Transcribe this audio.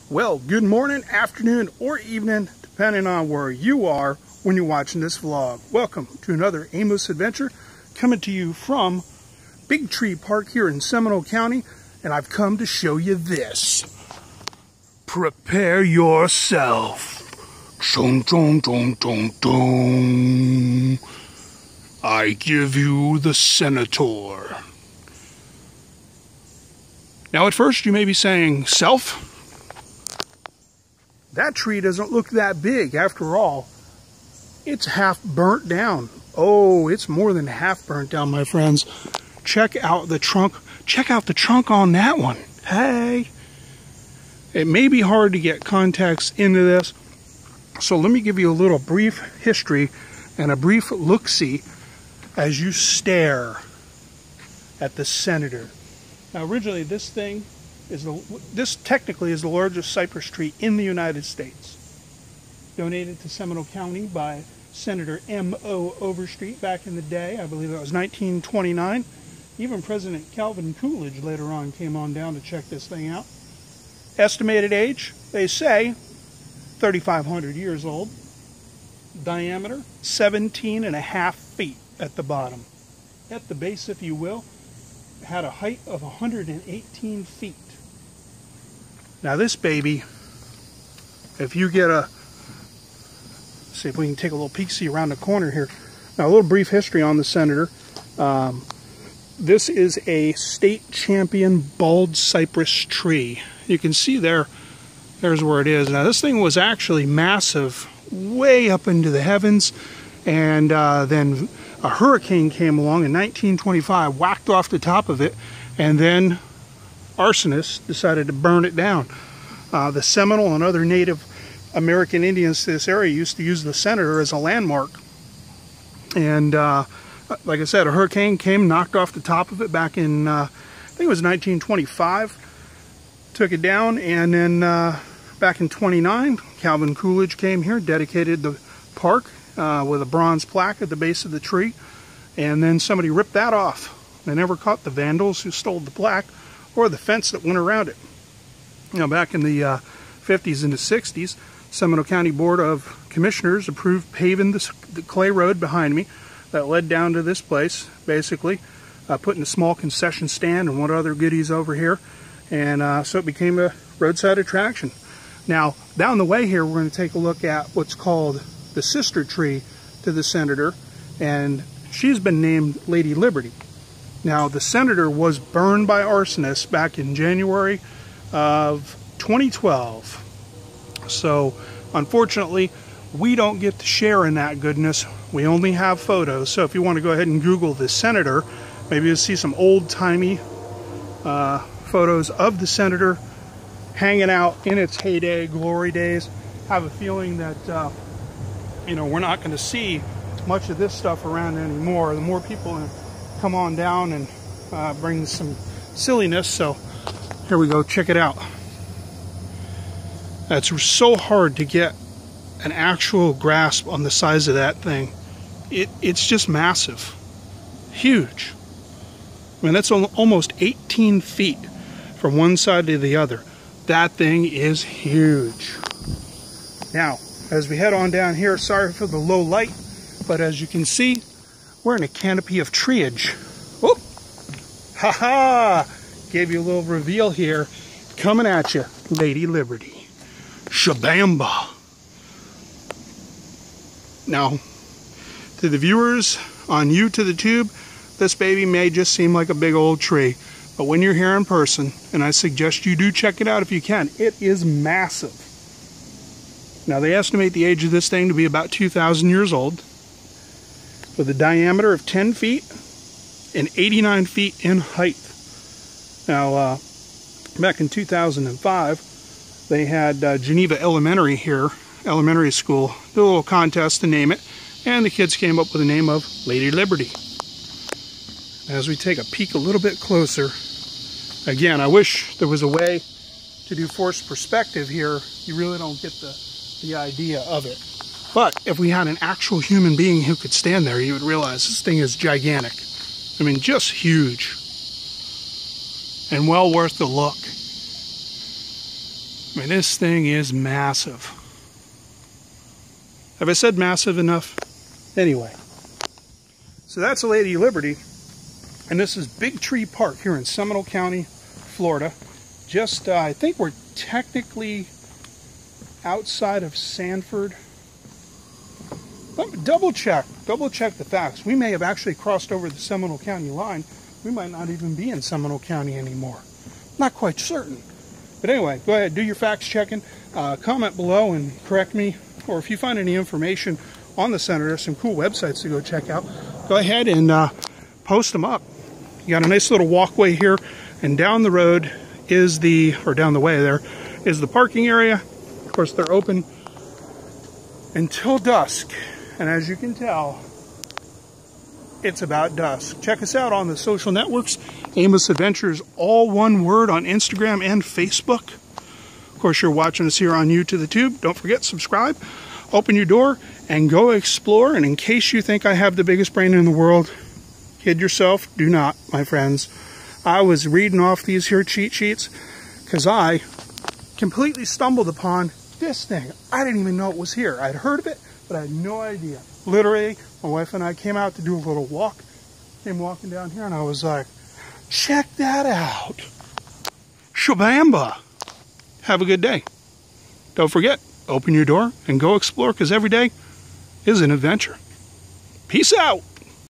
Well, good morning, afternoon, or evening, depending on where you are when you're watching this vlog. Welcome to another aimless adventure coming to you from Big Tree Park here in Seminole County, and I've come to show you this. Prepare yourself. Dun, dun, dun, dun, dun. I give you the Senator. Now at first you may be saying, self? That tree doesn't look that big. After all, it's half burnt down. Oh, it's more than half burnt down, my friends. Check out the trunk. Check out the trunk on that one. Hey. It may be hard to get context into this, so let me give you a little brief history and a brief look-see as you stare at the Senator. Now, originally, this technically is the largest cypress tree in the United States. Donated to Seminole County by Senator M.O. Overstreet back in the day. I believe that was 1929. Even President Calvin Coolidge later on came on down to check this thing out. Estimated age, they say, 3,500 years old. Diameter, 17.5 feet at the bottom. At the base, if you will, had a height of 118 feet. Now this baby, if you get see if we can take a little peek-see around the corner here. Now a little brief history on the Senator. This is a state champion bald cypress tree. You can see there's where it is. Now this thing was actually massive, way up into the heavens, and then a hurricane came along in 1925, whacked off the top of it, and then arsonists decided to burn it down. The Seminole and other Native American Indians to this area used to use the Senator as a landmark. And like I said, a hurricane came, knocked off the top of it back in, I think it was 1925. Took it down, and then back in 29, Calvin Coolidge came here, dedicated the park with a bronze plaque at the base of the tree, and then somebody ripped that off. They never caught the vandals who stole the plaque or the fence that went around it. You know, back in the 50s and the 60s, Seminole County Board of Commissioners approved paving the clay road behind me that led down to this place, basically, putting a small concession stand and what other goodies over here, and so it became a roadside attraction. Now, down the way here, we're going to take a look at what's called the sister tree to the Senator, and she's been named Lady Liberty. Now, the Senator was burned by arsonists back in January of 2012. So, unfortunately, we don't get to share in that goodness. We only have photos. So if you want to go ahead and Google the Senator, maybe you'll see some old-timey photos of the Senator hanging out in its heyday, glory days. Have a feeling that you know, we're not going to see much of this stuff around anymore. The more people come on down and bring some silliness. So here we go, check it out. It's so hard to get an actual grasp on the size of that thing. It's just massive, huge. I mean, that's almost 18 feet from one side to the other. That thing is huge. Now, as we head on down here, sorry for the low light, but as you can see, we're in a canopy of treeage. Whoop! Ha-ha! Gave you a little reveal here. Coming at you, Lady Liberty. Shabamba! Now, to the viewers on you to the tube, this baby may just seem like a big old tree, but when you're here in person, and I suggest you do check it out if you can, it is massive. Now, they estimate the age of this thing to be about 2,000 years old, with a diameter of 10 feet and 89 feet in height. Now, back in 2005, they had Geneva Elementary here, elementary school, did a little contest to name it, and the kids came up with the name of Lady Liberty. As we take a peek a little bit closer, again, I wish there was a way to do forced perspective here. You really don't get the idea of it. But if we had an actual human being who could stand there, you would realize this thing is gigantic. I mean, just huge. And well worth the look. I mean, this thing is massive. Have I said massive enough? Anyway. So that's the Lady Liberty. And this is Big Tree Park here in Seminole County, Florida. Just, I think we're technically outside of Sanford. Double check the facts. We may have actually crossed over the Seminole County line. We might not even be in Seminole County anymore. Not quite certain. But anyway, go ahead, do your facts checking. Comment below and correct me. Or if you find any information on the center, there's some cool websites to go check out. Go ahead and post them up. You got a nice little walkway here, and down the road is down the way there is the parking area. Of course, they're open until dusk. And as you can tell, it's about dusk. Check us out on the social networks. Amos Adventures, all one word, on Instagram and Facebook. Of course, you're watching us here on YouTube the Tube. Don't forget, subscribe, open your door, and go explore. And in case you think I have the biggest brain in the world, kid yourself, do not, my friends. I was reading off these here cheat sheets because I completely stumbled upon this thing. I didn't even know it was here. I'd heard of it, but I had no idea. Literally, my wife and I came out to do a little walk. Came walking down here, and I was like, check that out. Shabamba. Have a good day. Don't forget, open your door and go explore, because every day is an adventure. Peace out.